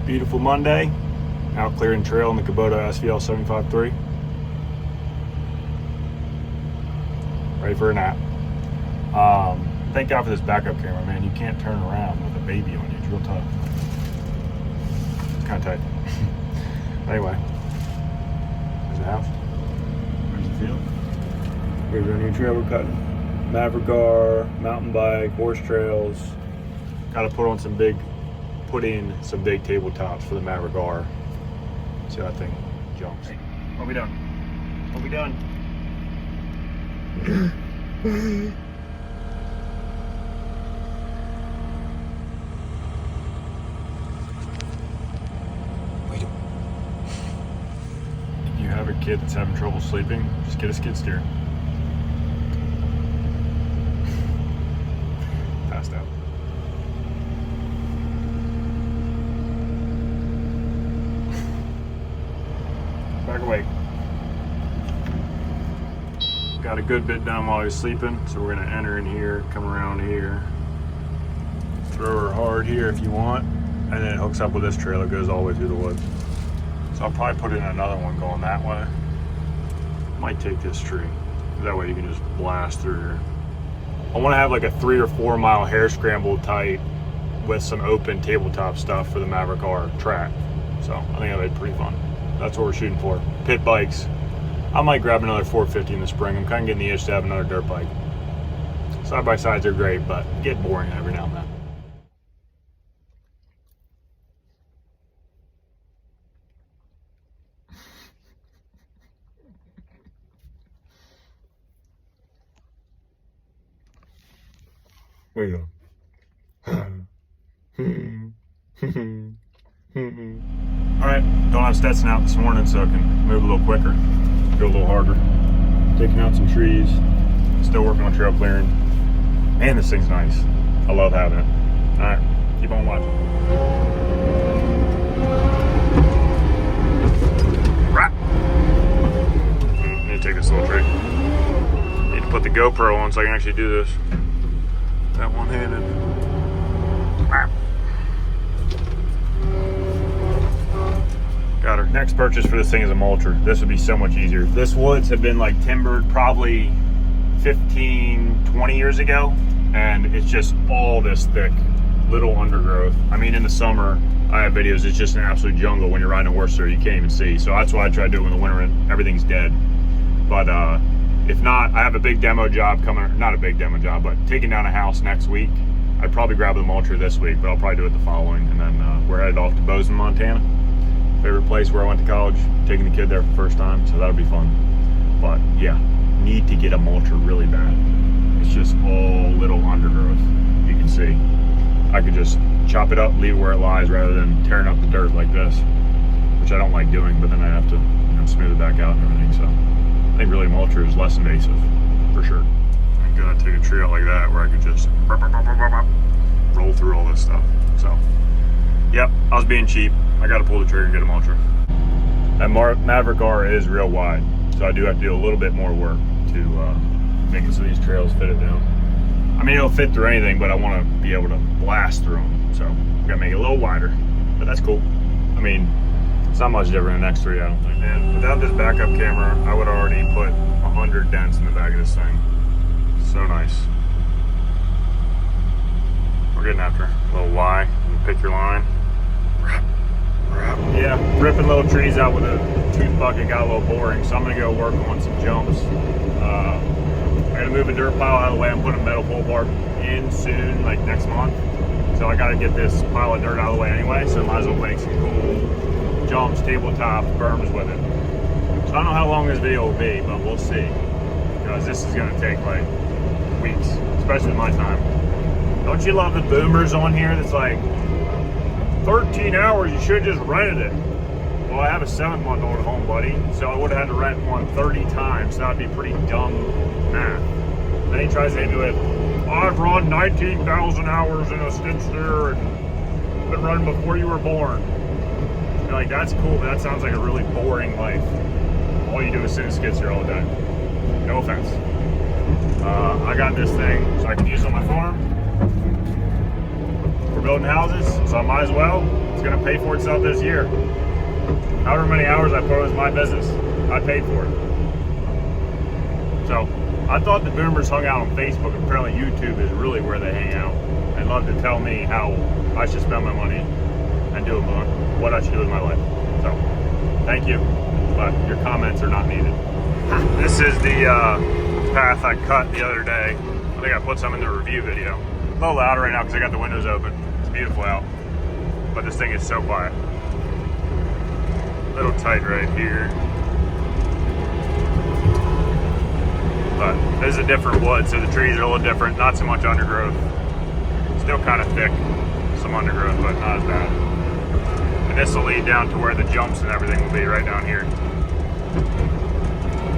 Beautiful Monday, out clearing trail in the Kubota SVL75-3. Ready for a nap. Thank God for this backup camera, man. You can't turn around with a baby on you. It's real tough. It's kind of tight. Anyway, there's the house. There's the field. Here's our new trail we're cutting. Maverick R, mountain bike, horse trails. Got to put in some big tabletops for the Maverick R. See how that thing jumps. Hey, what we done? What we done? If you have a kid that's having trouble sleeping, just get a skid steer. Passed out. Back away. Got a good bit done while he was sleeping, so we're gonna enter in here, come around here, throw her hard here if you want, and then it hooks up with this trail that goes all the way through the woods. So I'll probably put in another one going that way. Might take this tree, that way you can just blast through here. I want to have like a 3 or 4 mile hare scramble tight with some open tabletop stuff for the Maverick R track. So I think that'd be pretty fun. That's what we're shooting for. Pit bikes. I might grab another 450 in the spring. I'm kind of getting the itch to have another dirt bike. Side by sides are great, but get boring every now and then. Where you go? Alright, don't have Stetson out this morning, so I can move a little quicker, go a little harder. Taking out some trees, still working on trail clearing. Man, this thing's nice. I love having it. Alright, keep on watching. Right. Need to take this little tree. Need to put the GoPro on so I can actually do this. That one-handed. Got her. Next purchase for this thing is a mulcher. This would be so much easier. This woods have been like timbered probably 15, 20 years ago, and it's just all this thick little undergrowth. I mean, in the summer, I have videos, it's just an absolute jungle. When you're riding a horse there, you can't even see. So that's why I try to do it in the winter and everything's dead. But if not, I have a big demo job coming, not a big demo job, but taking down a house next week. I'd probably grab the mulcher this week, but I'll probably do it the following. And then we're headed off to Bozeman, Montana. Favorite place where I went to college, taking the kid there for the first time, so that'll be fun. But yeah, need to get a mulcher really bad. It's just all little undergrowth, you can see. I could just chop it up, leave it where it lies, rather than tearing up the dirt like this, which I don't like doing, but then I have to smooth it back out and everything. So I think really a mulcher is less invasive, for sure. I'm gonna take a tree out like that where I could just roll through all this stuff. So yep, I was being cheap. I got to pull the trigger and get a mulcher. That Maverick R is real wide, so I do have to do a little bit more work to make it so these trails fit it down. I mean, it'll fit through anything, but I want to be able to blast through them, so I'm gonna make it a little wider. But that's cool. I mean, it's not much different than X3, I don't think. Man, without this backup camera, I would already put 100 dents in the back of this thing. So nice. We're getting after a little Y. You pick your line. Yeah, ripping little trees out with a tooth bucket got a little boring, so I'm gonna go work on some jumps. I'm gonna move a dirt pile out of the way. I'm putting a metal pole bar in soon, like next month. So I gotta get this pile of dirt out of the way anyway, so I might as well make some cool jumps, tabletop, berms with it. So I don't know how long this video will be, but we'll see. Because this is gonna take like weeks, especially my time. Don't you love the boomers on here that's like, 13 hours, you should have just rented it. Well, I have a 7-month-old at home, buddy, so I would have had to rent one 30 times. So that would be pretty dumb math. Then he tries to hit me with, I've run 19,000 hours in a skid steer and been running before you were born. You're like, that's cool, but that sounds like a really boring life. All you do is sit in a skid steer all the time. No offense. I got this thing so I can use it on my farm. We're building houses, so I might as well. It's gonna pay for itself this year. However many hours I put into my business, I paid for it. So I thought the boomers hung out on Facebook. Apparently YouTube is really where they hang out and love to tell me how I should spend my money and do what I should do with my life. So thank you, but your comments are not needed. This is the path I cut the other day. I think I put some in the review video. A little louder right now because I got the windows open. It's beautiful out, but this thing is so quiet. A little tight right here. But this is a different wood, so the trees are a little different. Not so much undergrowth. Still kind of thick, some undergrowth, but not as bad. And this will lead down to where the jumps and everything will be right down here.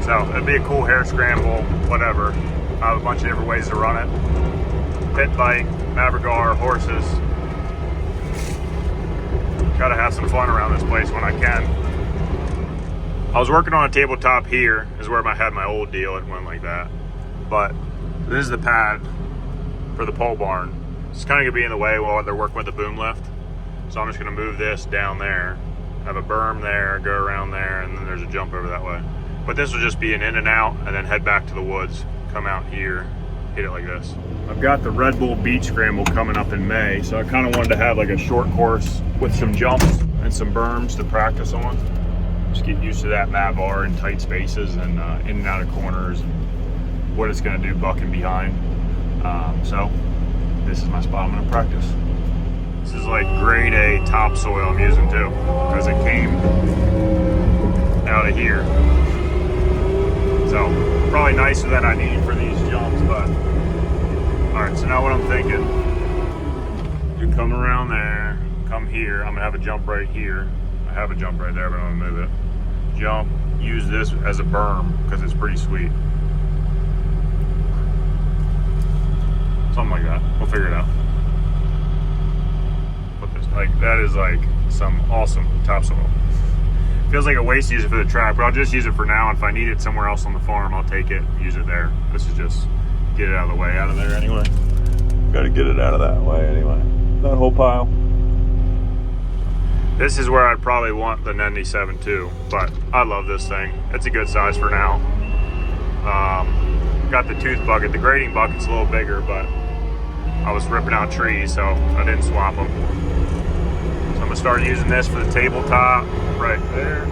So it'd be a cool hair scramble, whatever. I have a bunch of different ways to run it. Pit bike, Maverick R, horses. Gotta have some fun around this place when I can. I was working on a tabletop here, is where I had my old deal. It went like that. But this is the pad for the pole barn. It's kind of gonna be in the way while they're working with the boom lift. So I'm just gonna move this down there, have a berm there, go around there, and then there's a jump over that way. But this will just be an in and out, and then head back to the woods, come out here, hit it like this. I've got the Red Bull Beach Scramble coming up in May, so I kind of wanted to have like a short course with some jumps and some berms to practice on. Just get used to that Mav R in tight spaces and in and out of corners and what it's going to do bucking behind. So this is my spot I'm going to practice. This is like grade A topsoil I'm using too, because it came out of here. So probably nicer than I need for these jumps, but all right, so now what I'm thinking, you come around there, come here, I'm gonna have a jump right here. I have a jump right there, but I'm gonna move it. Jump, use this as a berm, because it's pretty sweet. Something like that, we'll figure it out. Put this, like, that is like some awesome topsoil. Feels like a waste to use it for the track, but I'll just use it for now. And if I need it somewhere else on the farm, I'll take it, use it there. This is just get it out of the way, out of there anyway. Got to get it out of that way anyway. That whole pile. This is where I'd probably want the 97 but I love this thing. It's a good size for now. Got the tooth bucket. The grading bucket's a little bigger, but I was ripping out trees, so I didn't swap them. I'm gonna start using this for the tabletop right there.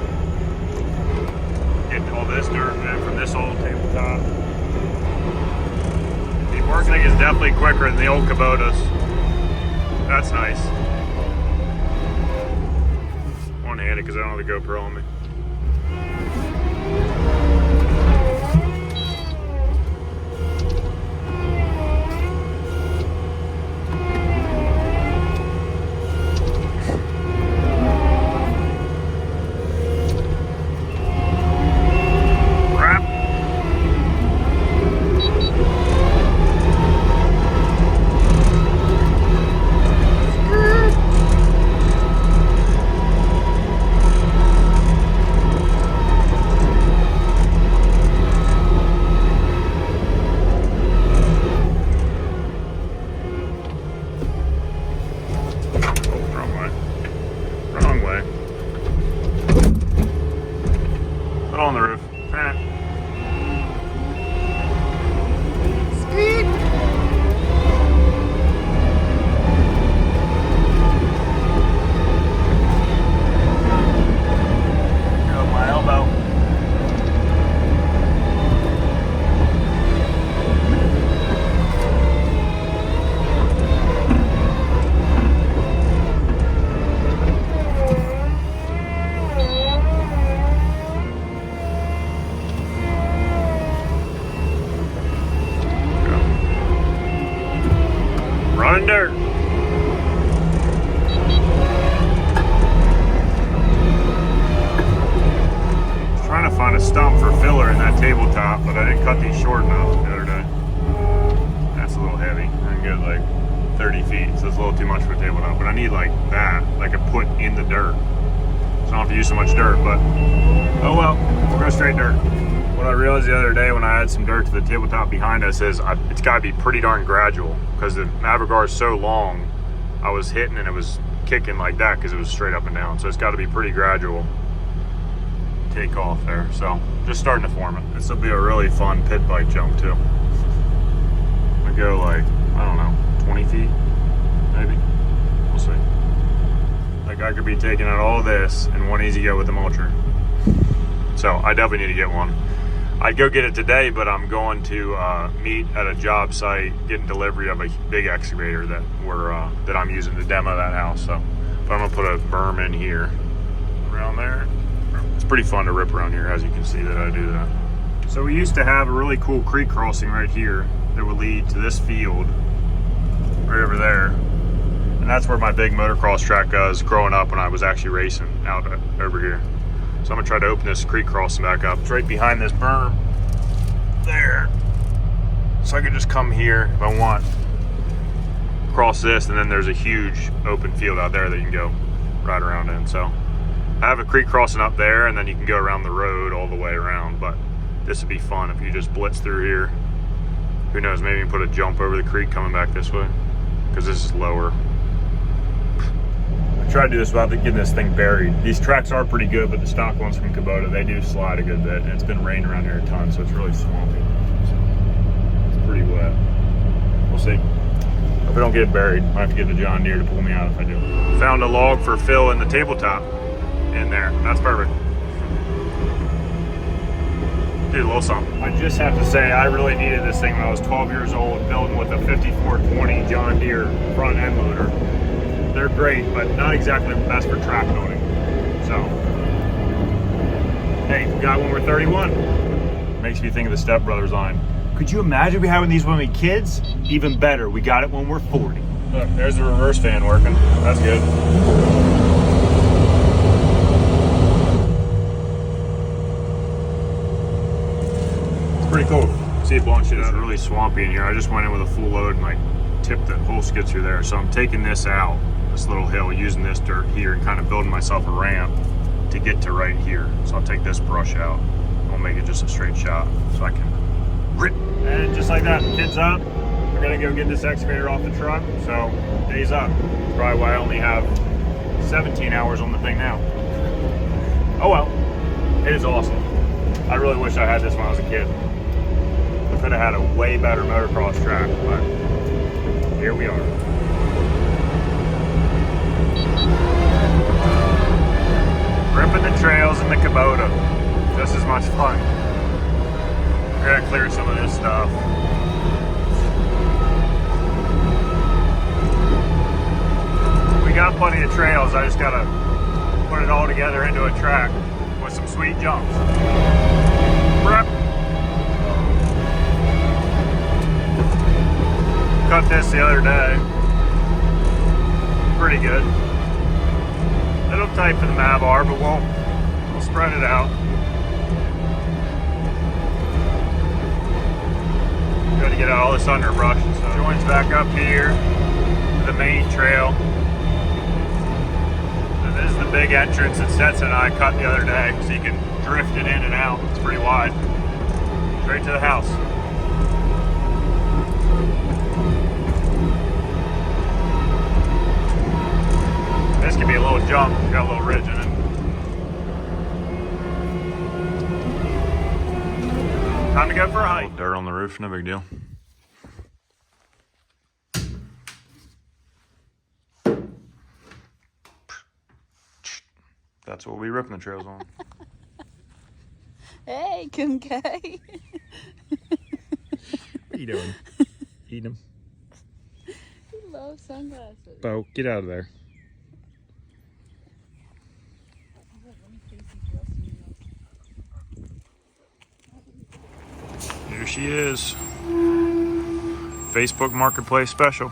Getting all this dirt in from this old tabletop. The working thing is definitely quicker than the old Kubotas. That's nice. One-handed because I don't have the GoPro on me. On the roof. Skeet. Go my elbow. Running dirt. Trying to find a stump for filler in that tabletop, but I didn't cut these short enough the other day. That's a little heavy. I can get like 30 feet, so it's a little too much for a tabletop. But I need like that, like a put in the dirt. So I don't have to use so much dirt, but oh well, we'll go straight dirt. What I realized the other day when I add some dirt to the tabletop behind us is it's got to be pretty darn gradual because the Maverick R is so long I was hitting and it was kicking like that because it was straight up and down. So it's got to be pretty gradual take off there. So just starting to form it. This will be a really fun pit bike jump too. I go like, I don't know, 20 feet maybe. We'll see. Like I could be taking out all this in one easy go with the mulcher. So I definitely need to get one. I'd go get it today, but I'm going to meet at a job site, getting delivery of a big excavator that that I'm using to demo that house. So, but I'm gonna put a berm in here, around there. It's pretty fun to rip around here, as you can see that I do that. So we used to have a really cool creek crossing right here that would lead to this field, right over there. And that's where my big motocross track was growing up when I was actually racing out over here. So I'm gonna try to open this creek crossing back up. It's right behind this berm there. So I could just come here if I want, cross this, and then there's a huge open field out there that you can go right around in. So I have a creek crossing up there, and then you can go around the road all the way around. But this would be fun if you just blitz through here. Who knows, maybe you can put a jump over the creek coming back this way, because this is lower. Try to do this without getting this thing buried. These tracks are pretty good, but the stock ones from Kubota, they do slide a good bit, and it's been raining around here a ton, so it's really swampy. So it's pretty wet. We'll see. If I don't get buried, I have to get the John Deere to pull me out if I do. Found a log for Phil in the tabletop in there. That's perfect. Did a little something. I just have to say, I really needed this thing when I was 12 years old, building with a 5420 John Deere front end loader. They're great, but not exactly the best for track building. So, hey, we got when we're 31. Makes me think of the Step Brothers line. Could you imagine we having these when we were kids? Even better, we got it when we're 40. Look, there's the reverse fan working. That's good. It's pretty cool. See it blowing shit out. It's really swampy in here. I just went in with a full load and like tipped the whole skid through there. So I'm taking this out, this little hill, using this dirt here and kind of building myself a ramp to get to right here. So I'll take this brush out. I'll make it just a straight shot so I can rip. And just like that, kid's up. We're gonna go get this excavator off the truck. So day's up. That's probably why I only have 17 hours on the thing now. Oh well, it is awesome. I really wish I had this when I was a kid. I could have had a way better motocross track, but here we are. Ripping the trails in the Kubota. Just as much fun. We're gonna clear some of this stuff. We got plenty of trails. I just gotta put it all together into a track with some sweet jumps. Rip. Cut this the other day. Pretty good. A little tight for the Mav R, but we'll spread it out. Got to get out all this underbrush and stuff. Joins back up here to the main trail. And this is the big entrance that Stetson and I cut the other day, so you can drift it in and out. It's pretty wide. Straight to the house. This could be a little jump, got a little ridge in it. Time to go for a hike. Dirt on the roof, no big deal. That's what we ripping the trails on. Hey, Kim K. What are you doing? Eating them? He loves sunglasses. Bo, get out of there. Here she is. Facebook Marketplace special.